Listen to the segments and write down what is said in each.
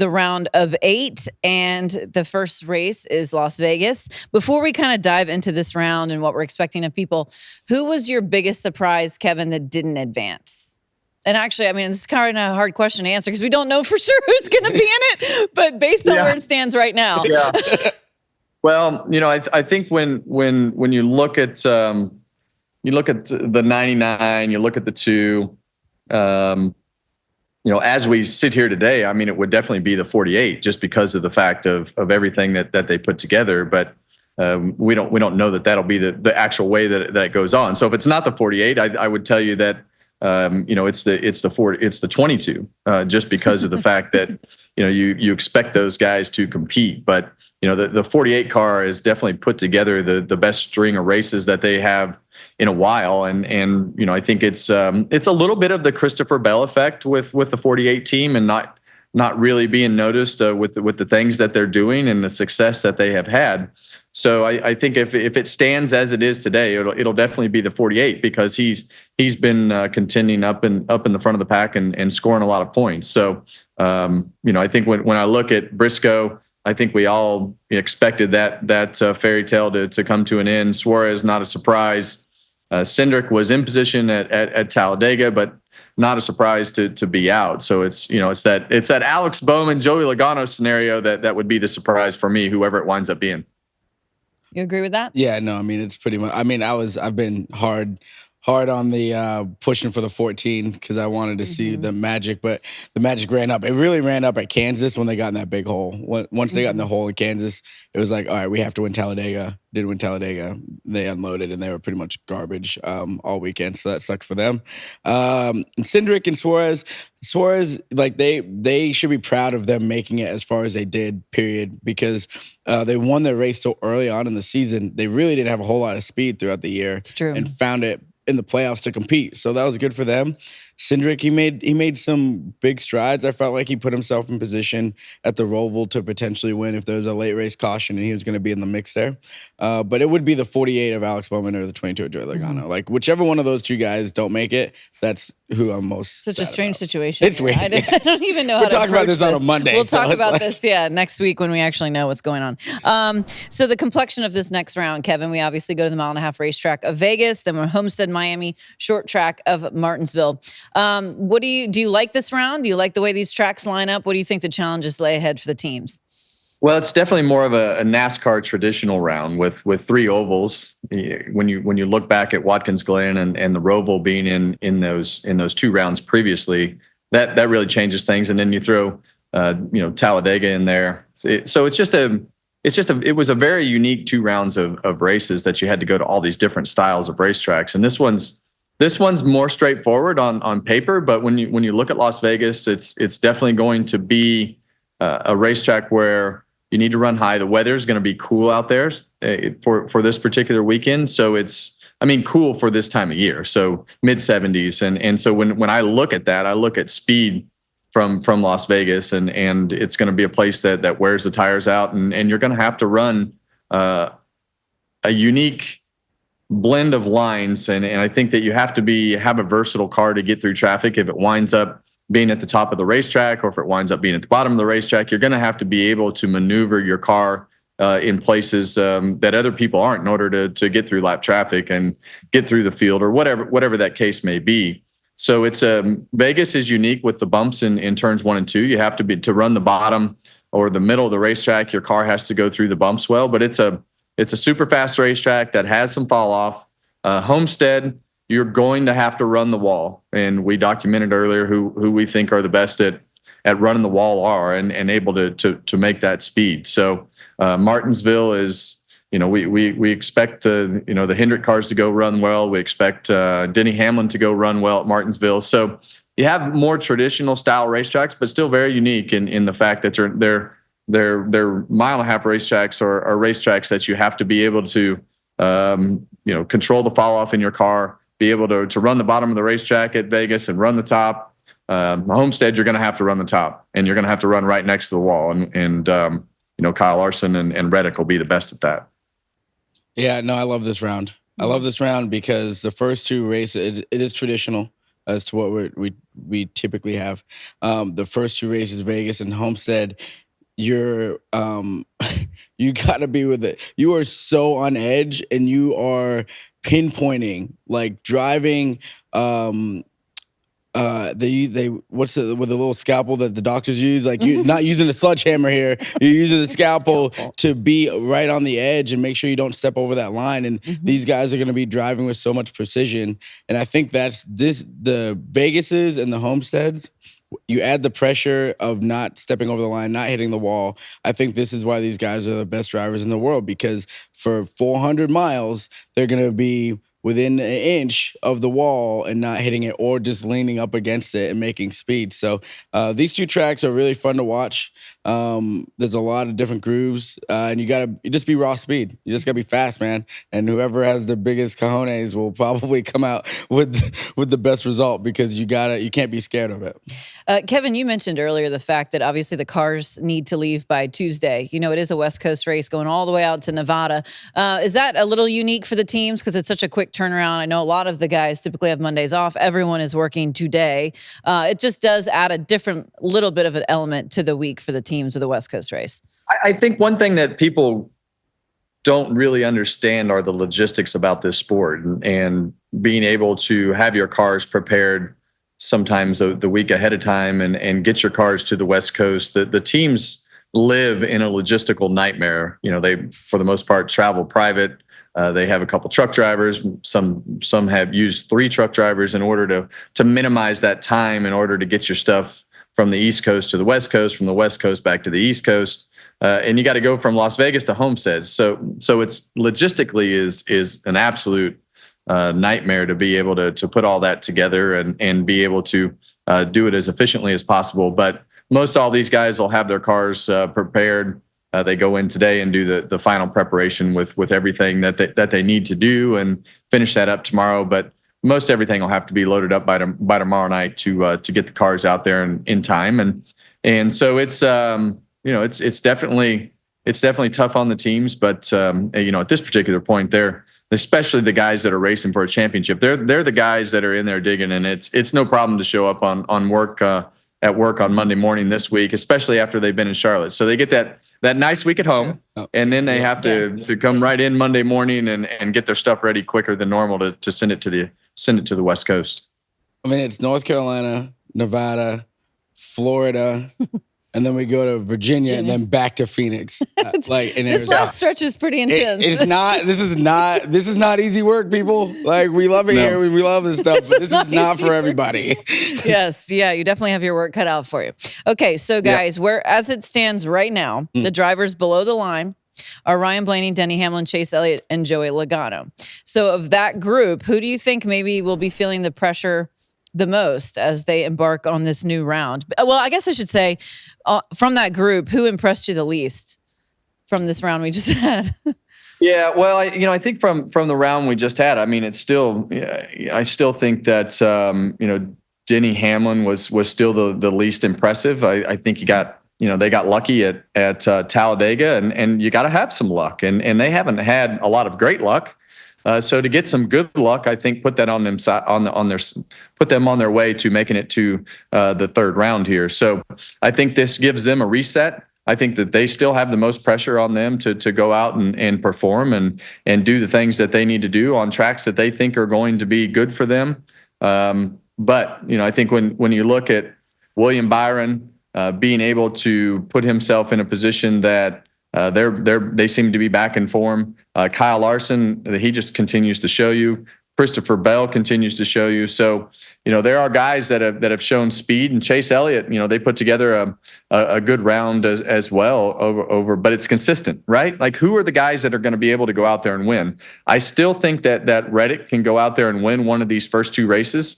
the round of 8, and the first race is Las Vegas. Before we kind of dive into this round and what we're expecting of people, who was your biggest surprise, Kevin, that didn't advance? And actually, I mean, it's kind of a hard question to answer because we don't know for sure who's going to be in it, but based on where it stands right now. Yeah. Well, I think when you look at the 99, you look at the 2, as we sit here today, I mean, it would definitely be the 48 just because of the fact of everything that they put together. But we don't know that that'll be the actual way that it goes on. So if it's not the 48, I would tell you that it's the 22, just because of the fact that you expect those guys to compete. But the 48 car is definitely put together the best string of races that they have in a while, and I think it's a little bit of the Christopher Bell effect with the 48 team, and not really being noticed with the things that they're doing and the success that they have had. So I think if it stands as it is today, it'll definitely be the 48 because he's been contending up in the front of the pack and scoring a lot of points. So I think when I look at Briscoe, I think we all expected that fairy tale to come to an end. Suarez, not a surprise. Cindric was in position at Talladega, but not a surprise to be out. So it's that Alex Bowman, Joey Logano scenario that would be the surprise for me, whoever it winds up being. You agree with that? Yeah, no, I mean, it's pretty much, I've been hard on the pushing for the 14 because I wanted to see the Magic, but the Magic ran up. It really ran up at Kansas when they got in that big hole. Once they got in the hole in Kansas, it was like, all right, we have to win Talladega. Did win Talladega. They unloaded, and they were pretty much garbage all weekend, so that sucked for them. And Cindric and Suarez, like they should be proud of them making it as far as they did, period, because they won their race so early on in the season. They really didn't have a whole lot of speed throughout the year. It's true. And found it in the playoffs to compete. So that was good for them. Cindric, he made some big strides. I felt like he put himself in position at the Roval to potentially win if there was a late race caution and he was going to be in the mix there. But it would be the 48 of Alex Bowman or the 22 of Joey Logano. Like whichever one of those two guys don't make it, that's who I'm most Such a strange about. situation. It's weird. I don't even know how to talk about this approach on a Monday. We'll so talk about like... this, next week when we actually know what's going on. So the complexion of this next round, Kevin, we obviously go to the mile-and-a-half racetrack of Vegas, then we're Homestead, Miami, short track of Martinsville. What do you like this round? Do you like the way these tracks line up? What do you think the challenges lay ahead for the teams? Well, it's definitely more of a NASCAR traditional round with 3 ovals. When you look back at Watkins Glen and the Roval being in those 2 rounds previously, that really changes things. And then you throw Talladega in there. So it was a very unique 2 rounds of races that you had to go to all these different styles of racetracks. And this one's more straightforward on paper, but when you look at Las Vegas, it's definitely going to be a racetrack where you need to run high. The weather is going to be cool out there for this particular weekend. So it's, cool for this time of year. So mid 70s. And so when I look at that, I look at speed from Las Vegas, and it's going to be a place that wears the tires out, and you're going to have to run a unique blend of lines. And I think that you have to have a versatile car to get through traffic. If it winds up being at the top of the racetrack, or if it winds up being at the bottom of the racetrack, you're going to have to be able to maneuver your car in places that other people aren't in order to get through lap traffic and get through the field, or whatever that case may be. So it's Vegas is unique with the bumps in turns 1 and 2. You have to run the bottom or the middle of the racetrack. Your car has to go through the bumps well, but it's a super fast racetrack that has some fall off. Homestead, you're going to have to run the wall. And we documented earlier who we think are the best at running the wall are and able to make that speed. So Martinsville is, we expect the Hendrick cars to go run well. We expect Denny Hamlin to go run well at Martinsville. So you have more traditional style racetracks, but still very unique in the fact that they're mile-and-a-half racetracks or racetracks that you have to be able to control the fall off in your car, be able to run the bottom of the racetrack at Vegas and run the top. Homestead, you're going to have to run the top, and you're going to have to run right next to the wall. And Kyle Larson and Reddick will be the best at that. Yeah, no, I love this round. I love this round because the first 2 races, it is traditional. as to what we typically have. The first two races, Vegas and Homestead, you're you gotta be with it. You are so on edge, and you are pinpointing, like driving. They what's the with the little scalpel that the doctors use, like you're not using a sledgehammer here, you're using the scalpel to be right on the edge and make sure you don't step over that line. And these guys are going to be driving with so much precision, and I think that's the Vegases and the Homesteads. You add the pressure of not stepping over the line, not hitting the wall. I think this is why these guys are the best drivers in the world, because for 400 miles, they're going to be within an inch of the wall and not hitting it, or just leaning up against it and making speed. So these two tracks are really fun to watch. There's a lot of different grooves, and you just be raw speed. You just gotta be fast, man. And whoever has the biggest cojones will probably come out with the best result, because you can't be scared of it. Kevin, you mentioned earlier the fact that obviously the cars need to leave by Tuesday. You know, it is a West Coast race going all the way out to Nevada. Is that a little unique for the teams because it's such a quick turnaround? I know a lot of the guys typically have Mondays off. Everyone is working today. It just does add a different little bit of an element to the week for the teams with the West Coast race. I think one thing that people don't really understand are the logistics about this sport, and being able to have your cars prepared sometimes the week ahead of time and get your cars to the West Coast. The teams live in a logistical nightmare. You know, they, for the most part, travel private. They have a couple truck drivers. Some have used 3 truck drivers in order to minimize that time in order to get your stuff from the East Coast to the West Coast, from the West Coast back to the East Coast. And you got to go from Las Vegas to Homestead. So it's logistically is an absolute nightmare to be able to put all that together and be able to do it as efficiently as possible. But most all these guys will have their cars prepared. They go in today and do the final preparation with everything that they need to do and finish that up tomorrow. But most everything will have to be loaded up by tomorrow night to get the cars out there in time. And so it's it's definitely tough on the teams. But at this particular point, they're, especially the guys that are racing for a championship, they're the guys that are in there digging, and it's no problem to show up on work at work on Monday morning this week, especially after they've been in Charlotte. So they get that nice week at home, and then they have to come right in Monday morning and get their stuff ready quicker than normal to send it to the West Coast. I mean, it's North Carolina, Nevada, Florida. And then we go to Virginia and then back to Phoenix. This last stretch is pretty intense. This is not easy work, people. Like, we love it here. We love this stuff, but this is not for everybody. Yes. Yeah. You definitely have your work cut out for you. Okay. So guys, as it stands right now, the drivers below the line are Ryan Blaney, Denny Hamlin, Chase Elliott, and Joey Logano. So of that group, who do you think maybe will be feeling the pressure the most as they embark on this new round? Well, I guess I should say, from that group, who impressed you the least from this round we just had? Yeah, well, I think from the round we just had, I mean, it's still, I still think that Denny Hamlin was still the least impressive. I think they got lucky at Talladega, and you got to have some luck, and they haven't had a lot of great luck. So to get some good luck, I think put them on their way to making it to the third round here. So I think this gives them a reset. I think that they still have the most pressure on them to go out and perform and do the things that they need to do on tracks that they think are going to be good for them. But I think when you look at William Byron being able to put himself in a position that they seem to be back in form. Kyle Larson, he just continues to show you. Christopher Bell continues to show you. So, there are guys that have shown speed, and Chase Elliott, they put together a good round as well over, but it's consistent, right? Like, who are the guys that are going to be able to go out there and win? I still think that Reddick can go out there and win one of these first 2 races.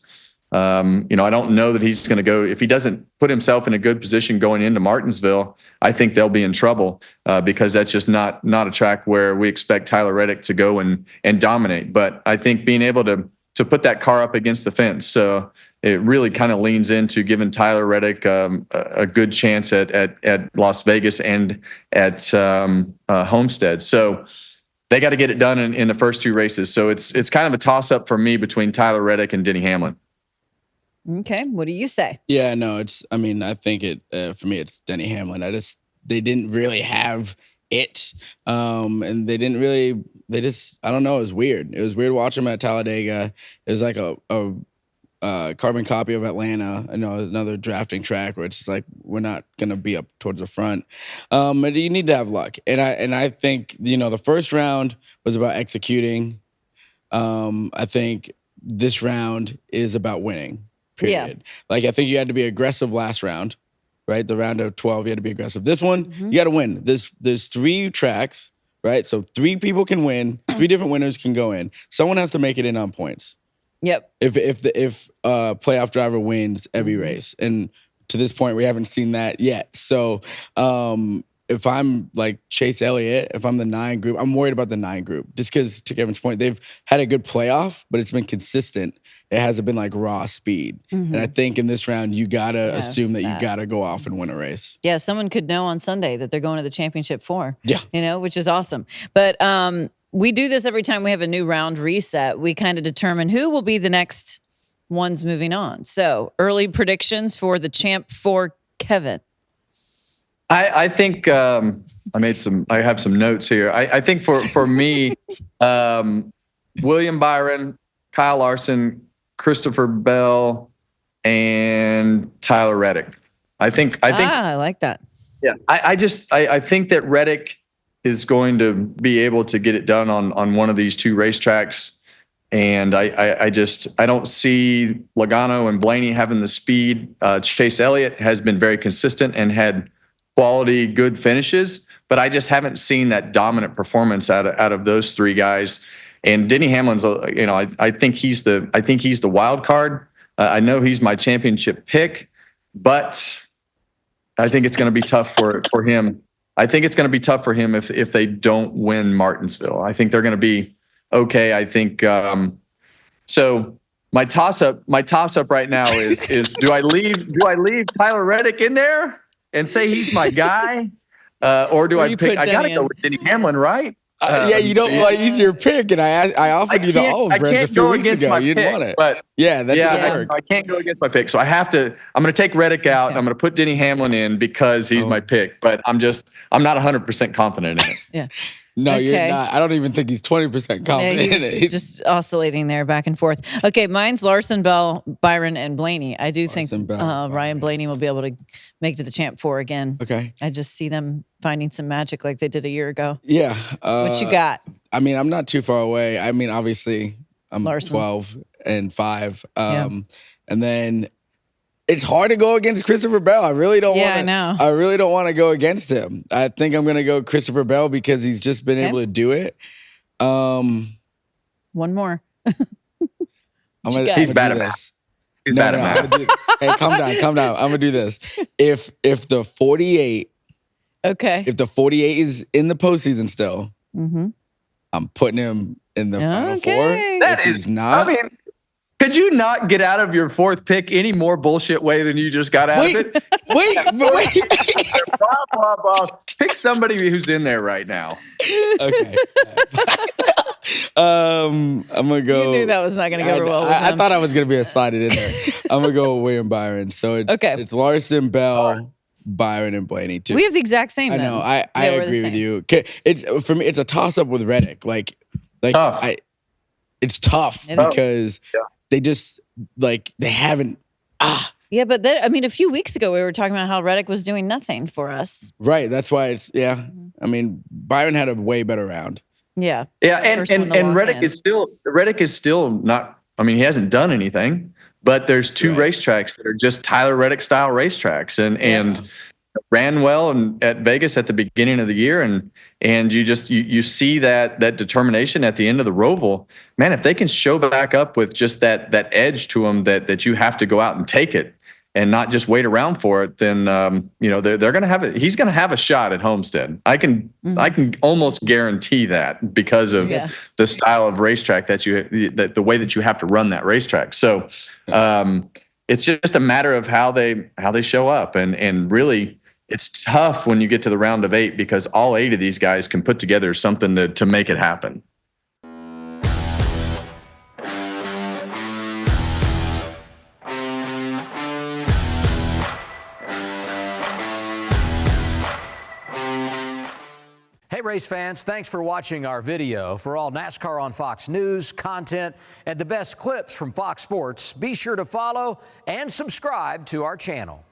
I don't know that he's going to go, if he doesn't put himself in a good position going into Martinsville. I think they'll be in trouble because that's just not a track where we expect Tyler Reddick to go and dominate. But I think being able to put that car up against the fence, so it really kind of leans into giving Tyler Reddick a good chance at Las Vegas and at Homestead. So they got to get it done in the first 2 races. So it's kind of a toss up for me between Tyler Reddick and Denny Hamlin. Okay, what do you say? Yeah, no, I think for me, it's Denny Hamlin. They didn't really have it. And I don't know, it was weird. It was weird watching them at Talladega. It was like a carbon copy of Atlanta, another drafting track where it's just like, we're not going to be up towards the front. And you need to have luck. And I think, the first round was about executing. I think this round is about winning. Period. Yeah. Like, I think you had to be aggressive last round, right? The round of 12, you had to be aggressive. This one, you got to win. There's 3 tracks, right? So 3 people can win. 3 different winners can go in. Someone has to make it in on points. Yep. If playoff driver wins every race, and to this point, we haven't seen that yet. So, if I'm like Chase Elliott, if I'm the 9 group, I'm worried about the 9 group just because, to Kevin's point, they've had a good playoff, but it's been consistent. It hasn't been like raw speed. And I think in this round, you gotta assume that you gotta go off and win a race. Yeah, someone could know on Sunday that they're going to the championship 4. Yeah, which is awesome. But we do this every time we have a new round reset. We kind of determine who will be the next ones moving on. So early predictions for the champ 4, Kevin. I think I have some notes here. I think for me, William Byron, Kyle Larson, Christopher Bell, and Tyler Reddick. I think I like that. Yeah. I think that Reddick is going to be able to get it done on one of these 2 racetracks. And I don't see Logano and Blaney having the speed. Chase Elliott has been very consistent and had quality, good finishes, but I just haven't seen that dominant performance out of those 3 guys. And Denny Hamlin's, I think he's the wild card. I know he's my championship pick, but I think it's going to be tough for him. I think it's going to be tough for him if they don't win Martinsville. I think they're going to be okay. I think so. My toss up right now is do I leave Tyler Reddick in there and say he's my guy, or do I pick? I gotta go with Denny Hamlin, right? Yeah, you don't want to use your pick, and I offered you the olive branch a few weeks ago. You didn't want it, but that doesn't work. I can't go against my pick, so I have to. I'm going to take Reddick out. Okay. I'm going to put Denny Hamlin in because he's my pick, but I'm not 100% confident in it. Yeah. No, you're not. I don't even think he's 20% confident in it. Just oscillating there back and forth. Okay, mine's Larson, Bell, Byron, and Blaney. I do think Ryan Blaney will be able to make it to the champ 4 again. Okay. I just see them finding some magic like they did a year ago. Yeah. What you got? I mean, I'm not too far away. I mean, obviously, I'm Larson. 12 and 5. And then it's hard to go against Christopher Bell. I really don't want to. I know. I really don't want to go against him. I think I'm going to go Christopher Bell because he's just been able to do it. One more. He's bad at math. He's bad at math. Hey, calm down. I'm going to do this. If the 48 if the 48 is in the postseason still, I'm putting him in the final 4. If he's not. I mean, could you not get out of your 4th pick any more bullshit way than you just got out of it? Wait. Blah, blah, blah. Pick somebody who's in there right now. Okay. I'm going to go. You knew that was not going to go over well with I him. thought I was going to be slided in there. I'm going to go with William Byron. So it's Larson, Bell, Byron, and Blaney too. We have the exact same. I know. I agree with you. It's for me. It's a toss up with Reddick. It's tough because they just they haven't. Yeah, but a few weeks ago we were talking about how Reddick was doing nothing for us. Right. That's why it's I mean, Byron had a way better round. Yeah. Yeah, and Reddick is still not. I mean, he hasn't done anything. But there's 2 racetracks that are just Tyler Reddick style racetracks, and ran well at Vegas at the beginning of the year, and you see that determination at the end of the Roval. Man, if they can show back up with just that edge to them that you have to go out and take it and not just wait around for it, then they're going to have it. He's going to have a shot at Homestead. I can almost guarantee that because of the style of racetrack that the way that you have to run that racetrack. So it's just a matter of how they show up, and really it's tough when you get to the round of 8 because all 8 of these guys can put together something to make it happen. Hey, race fans, thanks for watching our video. For all NASCAR on Fox News, content, and the best clips from Fox Sports, be sure to follow and subscribe to our channel.